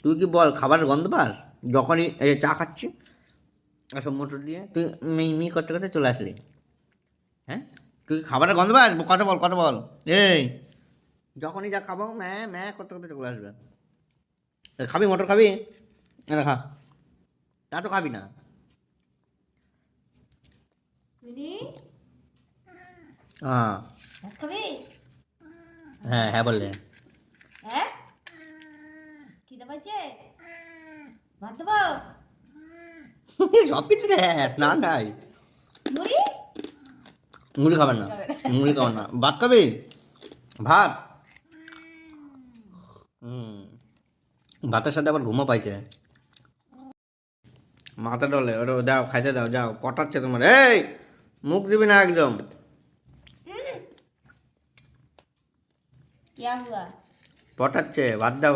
তুই কি বল খাবারের গন্ধ পাস? যখনই এই চা খাচ্ছি এসব মোটর দিয়ে তুই মি করতে করতে চলে আসলি। হ্যাঁ, তুই কি খাবারের গন্ধ পাস? কথা বল কথা বল। এই যখনই যা খাবো ম্যা ম্যা করতে করতে চলে আসবে। খাবি মোটর খাবি? এনে খা। তা তো খাবি না। মিনি হ্যাঁ ভাত খাবি? হ্যাঁ হ্যাঁ বললে। হ্যাঁ খিদে পাইছে? ভাত দেবো? সব কিছু না নাই। মুড়ি মুড়ি খাবেন না, মুড়ি খাবেন না, ভাত খাবি? ভাত। হুম, ভাতের সাথে আবার ঘুমও পাইছে। মাথা ডলে ওটা দাও, খাইতে দাও, যাও পটাচ্ছে তোমার। এই মুখ দিবি না একদম। क्या हुआ? পটাচ্ছে, ভাত দাও।